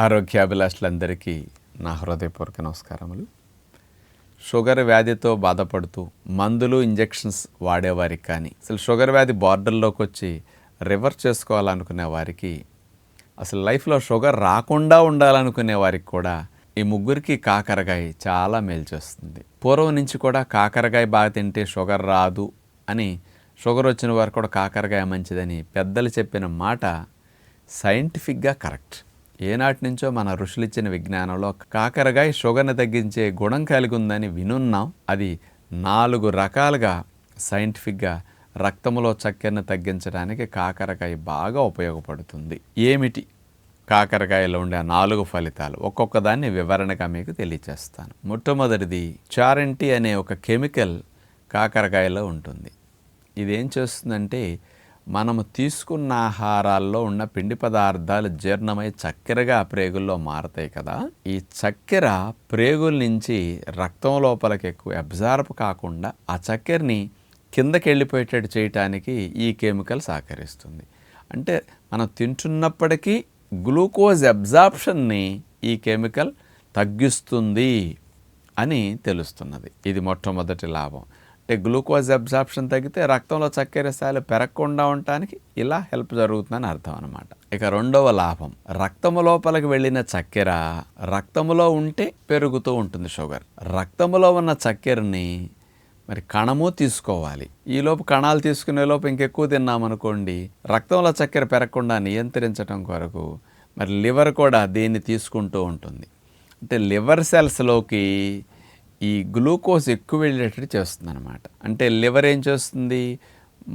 ఆరోగ్యాభిలాషులందరికీ నా హృదయపూర్వక నమస్కారములు. షుగర్ వ్యాధితో బాధపడుతూ మందులు ఇంజెక్షన్స్ వాడేవారికి కానీ, అసలు షుగర్ వ్యాధి బార్డర్లోకి వచ్చి రివర్స్ చేసుకోవాలనుకునే వారికి, అసలు లైఫ్లో షుగర్ రాకుండా ఉండాలనుకునే వారికి కూడా ఈ ముగ్గురికి కాకరకాయ చాలా మేలు చేస్తుంది. పూర్వం నుంచి కూడా కాకరకాయ బాగా తింటే షుగర్ రాదు అని, షుగర్ వచ్చిన వారు కూడా కాకరకాయ మంచిదని పెద్దలు చెప్పిన మాట సైంటిఫిక్గా కరెక్ట్. ఏనాటి నుంచో మన ఋషులు ఇచ్చిన విజ్ఞానంలో కాకరకాయ షుగర్ని తగ్గించే గుణం కలిగి ఉందని వినున్నాం. అది 4 రకాలుగా సైంటిఫిక్గా రక్తంలో చక్కెరను తగ్గించడానికి కాకరకాయ బాగా ఉపయోగపడుతుంది. ఏమిటి కాకరకాయలో ఉండే 4 ఫలితాలు? ఒక్కొక్క దాన్ని వివరణగా మీకు తెలియచేస్తాను. మొట్టమొదటిది, చారంటీ అనే ఒక కెమికల్ కాకరకాయలో ఉంటుంది. ఇదేం చేస్తుందంటే, మనము తీసుకున్న ఆహారాల్లో ఉన్న పిండి పదార్థాలు జీర్ణమై చక్కెరగా ప్రేగుల్లో మారతాయి కదా. ఈ చక్కెర ప్రేగుల నుంచి రక్తం లోపలికి ఎక్కువ అబ్జార్బ్ కాకుండా ఆ చక్కెరని కిందకి వెళ్ళిపోయేటట్టు చేయటానికి ఈ కెమికల్ సహకరిస్తుంది. అంటే మనం తింటున్నప్పటికీ గ్లూకోజ్ అబ్జార్ప్షన్ని ఈ కెమికల్ తగ్గిస్తుంది అని తెలుస్తున్నది. ఇది మొట్టమొదటి లాభం. అంటే గ్లూకోజ్ అబ్జార్ప్షన్ తగ్గితే రక్తంలో చక్కెర స్థాయిలు పెరగకుండా ఉండటానికి ఇలా హెల్ప్ జరుగుతుందని అర్థం అన్నమాట. ఇక రెండవ లాభం, రక్తము లోపలికి వెళ్ళిన చక్కెర రక్తములో ఉంటే పెరుగుతూ ఉంటుంది షుగర్. రక్తములో ఉన్న చక్కెరని మరి కణము తీసుకోవాలి. ఈలోపు కణాలు తీసుకునే లోపు ఇంకెక్కువ తిన్నామనుకోండి, రక్తంలో చక్కెర పెరగకుండా నియంత్రించడం కొరకు మరి లివర్ కూడా దీన్ని తీసుకుంటూ ఉంటుంది. అంటే లివర్ సెల్స్లోకి ఈ గ్లూకోజ్ ఎక్కువ వెళ్ళేటట్టు చేస్తుంది అనమాట. అంటే లివర్ ఏం చేస్తుంది,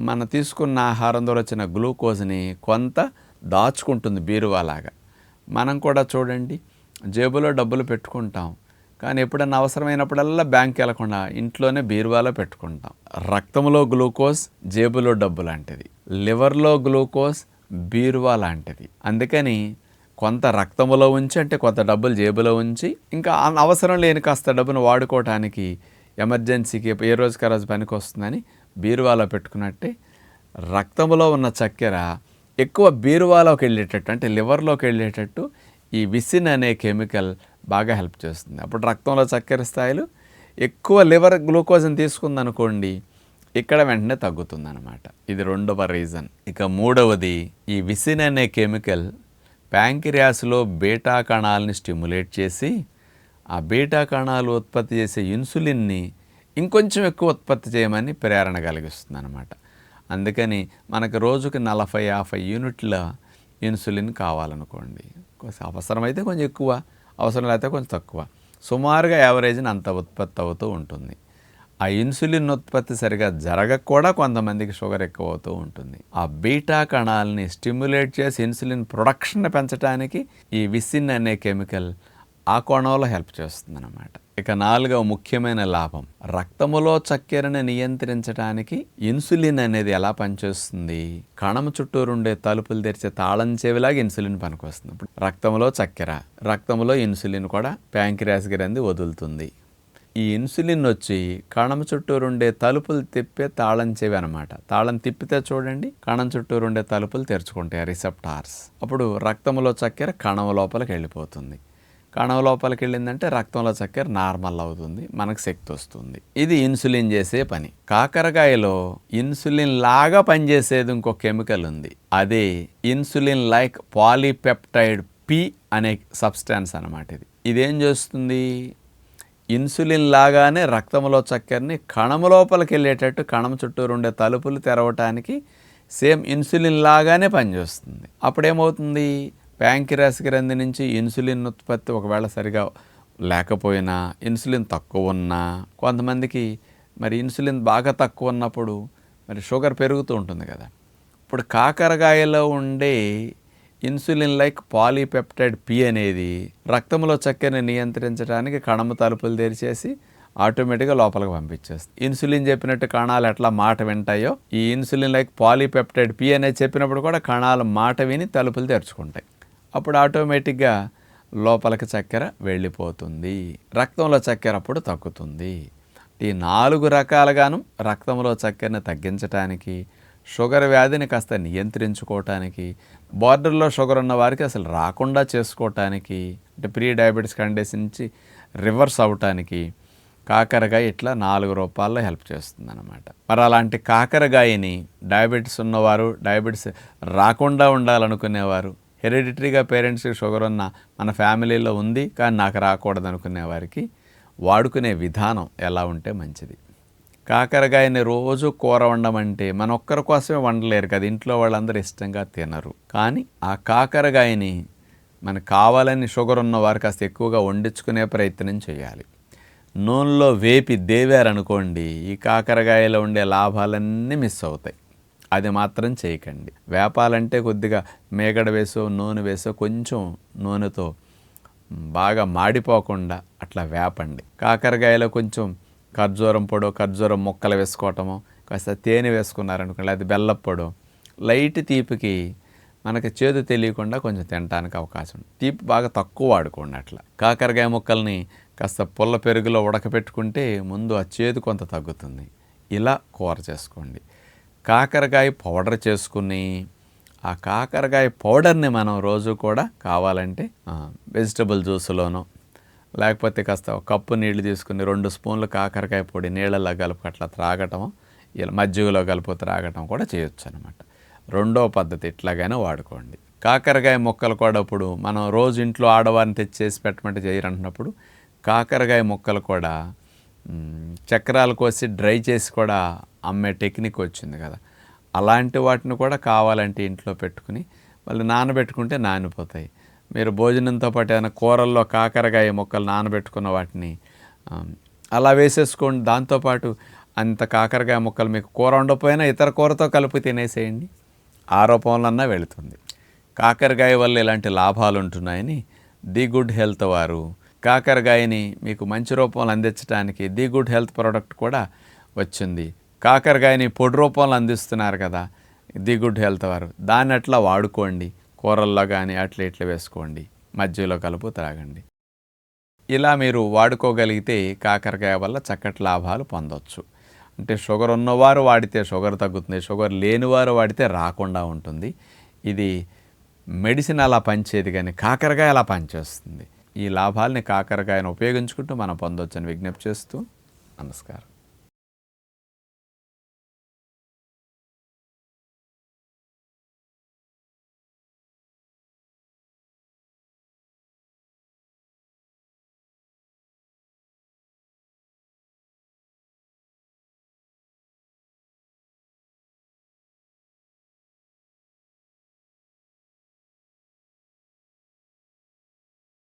మన తీసుకున్న ఆహారం ద్వారా వచ్చిన గ్లూకోజ్ని కొంత దాచుకుంటుంది బీరువాలాగా. మనం కూడా చూడండి, జేబులో డబ్బులు పెట్టుకుంటాం, కానీ ఎప్పుడన్నా అవసరమైనప్పుడల్లా బ్యాంక్ వెళ్ళకుండా ఇంట్లోనే బీరువాలో పెట్టుకుంటాం. రక్తంలో గ్లూకోజ్ జేబులో డబ్బు లాంటిది, లివర్లో గ్లూకోజ్ బీరువా లాంటిది. అందుకని కొంత రక్తములో ఉంచి, అంటే కొంత డబ్బులు జేబులో ఉంచి, ఇంకా అవసరం లేని కాస్త డబ్బును వాడుకోవటానికి ఎమర్జెన్సీకి ఏ రోజుకి ఆ రోజు పనికి వస్తుందని బీరువాలో పెట్టుకున్నట్టే రక్తంలో ఉన్న చక్కెర ఎక్కువ బీరువాలోకి వెళ్ళేటట్టు, అంటే లివర్లోకి వెళ్ళేటట్టు ఈ విసిన్ అనే కెమికల్ బాగా హెల్ప్ చేస్తుంది. అప్పుడు రక్తంలో చక్కెర స్థాయిలు ఎక్కువ లివర్ గ్లూకోజ్ని తీసుకుందనుకోండి, ఇక్కడ వెంటనే తగ్గుతుందన్నమాట. ఇది రెండవ రీజన్. ఇక మూడవది, ఈ విసిన్ అనే కెమికల్ ప్యాంక్రియాస్లో బీటా కణాలని స్టిమ్యులేట్ చేసి, ఆ బీటా కణాలు ఉత్పత్తి చేసే ఇన్సులిన్ని ఇంకొంచెం ఎక్కువ ఉత్పత్తి చేయమని ప్రేరణ కలిగిస్తుంది అన్నమాట. అందుకని మనకు రోజుకి 40-50 యూనిట్ల ఇన్సులిన్ కావాలనుకోండి, అవసరమైతే కొంచెం ఎక్కువ, అవసరం లేకపోతే కొంచెం తక్కువ, సుమారుగా యావరేజ్ని అంత ఉత్పత్తి అవుతూ ఉంటుంది. ఆ ఇన్సులిన్ ఉత్పత్తి సరిగా జరగక కూడా కొంతమందికి షుగర్ ఎక్కువ అవుతూ ఉంటుంది. ఆ బీటా కణాలని స్టిమ్యులేట్ చేసి ఇన్సులిన్ ప్రొడక్షన్ పెంచడానికి ఈ విసిన్ అనే కెమికల్ ఆ కోణంలో హెల్ప్ చేస్తుంది అన్నమాట. ఇక 4వ ముఖ్యమైన లాభం, రక్తములో చక్కెరను నియంత్రించడానికి ఇన్సులిన్ అనేది ఎలా పనిచేస్తుంది, కణము చుట్టూరుండే తలుపులు తెరిచే తాళం చెవిలాగా ఇన్సులిన్ పనికొస్తుంది. ఇప్పుడు రక్తంలో చక్కెర, రక్తంలో ఇన్సులిన్ కూడా ప్యాంక్రియాస్ గ్రంథి వదులుతుంది. ఈ ఇన్సులిన్ వచ్చి కణం చుట్టూరుండే తలుపులు తిప్పే తాళం చెవి అనమాట. తాళం తిప్పితే చూడండి, కణం చుట్టూరుండే తలుపులు తెరుచుకుంటాయి, రిసెప్టార్స్. అప్పుడు రక్తంలో చక్కెర కణం లోపలికి వెళ్ళిపోతుంది. కణం లోపలికి వెళ్ళిందంటే రక్తంలో చక్కెర నార్మల్ అవుతుంది, మనకు శక్తి వస్తుంది. ఇది ఇన్సులిన్ చేసే పని. కాకరకాయలో ఇన్సులిన్ లాగా పనిచేసేది ఇంకో కెమికల్ ఉంది. అదే ఇన్సులిన్ లైక్ పాలీపెప్టైడ్ పి అనే సబ్స్టాన్స్ అనమాట. ఇదేం చేస్తుంది, ఇన్సులిన్ లాగానే రక్తంలో చక్కెరని కణము లోపలికి వెళ్ళేటట్టు, కణం చుట్టూరు ఉండే తలుపులు తెరవటానికి సేమ్ ఇన్సులిన్ లాగానే పనిచేస్తుంది. అప్పుడేమవుతుంది, ప్యాంక్రియాస్ గ్రంథి నుంచి ఇన్సులిన్ ఉత్పత్తి ఒకవేళ సరిగా లేకపోయినా, ఇన్సులిన్ తక్కువ ఉన్నా, కొంతమందికి మరి ఇన్సులిన్ బాగా తక్కువ ఉన్నప్పుడు మరి షుగర్ పెరుగుతూ ఉంటుంది కదా. ఇప్పుడు కాకరకాయలో ఉండే ఇన్సులిన్ లైక్ పాలీపెప్టైడ్ పి అనేది రక్తంలో చక్కెరని నియంత్రించడానికి కణము తలుపులు తెరిచేసి ఆటోమేటిక్గా లోపలికి పంపించేస్తుంది. ఇన్సులిన్ చెప్పినట్టు కణాలు ఎట్లా మాట వింటాయో, ఈ ఇన్సులిన్ లైక్ పాలీపెప్టైడ్ పి అనేది చెప్పినప్పుడు కూడా కణాలు మాట విని తలుపులు తెరుచుకుంటాయి. అప్పుడు ఆటోమేటిక్గా లోపలికి చక్కెర వెళ్ళిపోతుంది, రక్తంలో చక్కెర అప్పుడు తగ్గుతుంది. ఈ 4 రకాలుగాను రక్తంలో చక్కెరను తగ్గించడానికి, షుగర్ వ్యాధిని కాస్త నియంత్రించుకోవటానికి, బార్డర్లో షుగర్ ఉన్న వారికి అసలు రాకుండా చేసుకోవటానికి, అంటే ప్రీ డయాబెటీస్ కండిషన్ నుంచి రివర్స్ అవటానికి కాకరకాయ ఇట్లా 4 రూపాల్లో హెల్ప్ చేస్తుందన్నమాట. మరి అలాంటి కాకరకాయని డయాబెటీస్ ఉన్నవారు, డయాబెటీస్ రాకుండా ఉండాలనుకునేవారు, హెరిడిటరీగా పేరెంట్స్కి షుగర్ ఉన్న మన ఫ్యామిలీలో ఉంది కానీ నాకు రాకూడదు అనుకునే వారికి వాడుకునే విధానం ఎలా ఉంటే మంచిది. కాకరకాయని రోజు కూర వండమంటే మన ఒక్కరి కోసమే వండలేరు కదా, ఇంట్లో వాళ్ళందరూ ఇష్టంగా తినరు. కానీ ఆ కాకరకాయని మనకు కావాలని షుగర్ ఉన్న వారు కాస్త ఎక్కువగా వండించుకునే ప్రయత్నం చేయాలి. నూనెలో వేపి దేవారనుకోండి, ఈ కాకరకాయలో ఉండే లాభాలన్నీ మిస్ అవుతాయి. అది మాత్రం చేయకండి. వేపాలంటే కొద్దిగా మేగడ వేసో నూనె వేసో కొంచెం నూనెతో బాగా మాడిపోకుండా అట్లా వేపండి. కాకరకాయలో కొంచెం ఖర్జూరం పొడో, ఖర్జూరం ముక్కలు వేసుకోవటమో, కాస్త తేనె వేసుకున్నారనుకోండి, అది బెల్లపు పొడో, లైట్ తీపికి మనకి చేదు తెలియకుండా కొంచెం తినడానికి అవకాశం ఉంది. తీపి బాగా తక్కువ వాడుకోండి. అట్లా కాకరకాయ ముక్కల్ని కాస్త పుల్ల పెరుగులో ఉడకపెట్టుకుంటే ముందు ఆ చేదు కొంత తగ్గుతుంది. ఇలా కూర చేసుకోండి. కాకరకాయ పౌడర్ చేసుకుని ఆ కాకరకాయ పౌడర్ని మనం రోజు కూడా కావాలంటే వెజిటబుల్ జ్యూస్లోనో లేకపోతే కాస్త ఒక కప్పు నీళ్లు తీసుకుని 2 స్పూన్లు కాకరకాయ పొడి నీళ్ళల్లో కలుపు అట్లా త్రాగటం, ఇలా మజ్జిగలో కలుపు త్రాగటం కూడా చేయొచ్చు అనమాట. రెండో పద్ధతి ఇట్లాగైనా వాడుకోండి. కాకరకాయ ముక్కలు కూడా ఇప్పుడు మనం రోజు ఇంట్లో ఆడవారిని తెచ్చేసి పెట్టమంటే చేయరంటున్నప్పుడు కాకరకాయ ముక్కలు కూడా చక్రాలు కోసి డ్రై చేసి కూడా అమ్మే టెక్నిక్ వచ్చింది కదా, అలాంటి వాటిని కూడా కావాలంటే ఇంట్లో పెట్టుకుని మళ్ళీ నానబెట్టుకుంటే నానిపోతాయి. మీరు భోజనంతో పాటు ఏదైనా కూరల్లో కాకరకాయ ముక్కలు నానబెట్టుకున్న వాటిని అలా వేసేసుకోండి. దాంతోపాటు అంత కాకరకాయ ముక్కలు మీకు కూర ఉండకపోయినా ఇతర కూరతో కలిపి తినేసేయండి, ఆ రూపంలోన్నా వెళుతుంది. కాకరకాయ వల్ల ఇలాంటి లాభాలు ఉంటున్నాయని ది గుడ్ హెల్త్ వారు కాకరకాయని మీకు మంచి రూపంలో అందించడానికి ది గుడ్ హెల్త్ ప్రోడక్ట్ కూడా వచ్చింది. కాకరకాయని పొడి రూపంలో అందిస్తున్నారు కదా ది గుడ్ హెల్త్ వారు, దాన్ని అట్లా వాడుకోండి. కూరల్లో కానీ అట్లా ఇట్లా వేసుకోండి, మధ్యలో కలుపు త్రాగండి. ఇలా మీరు వాడుకోగలిగితే కాకరకాయ వల్ల చక్కటి లాభాలు పొందవచ్చు. అంటే షుగర్ ఉన్నవారు వాడితే షుగర్ తగ్గుతుంది, షుగర్ లేనివారు వాడితే రాకుండా ఉంటుంది. ఇది మెడిసిన్ అలా పనిచేయదు కానీ కాకరకాయ అలా పనిచేస్తుంది. ఈ లాభాలని కాకరకాయను ఉపయోగించుకుంటూ మనం పొందవచ్చని విజ్ఞప్తి చేస్తూ నమస్కారం.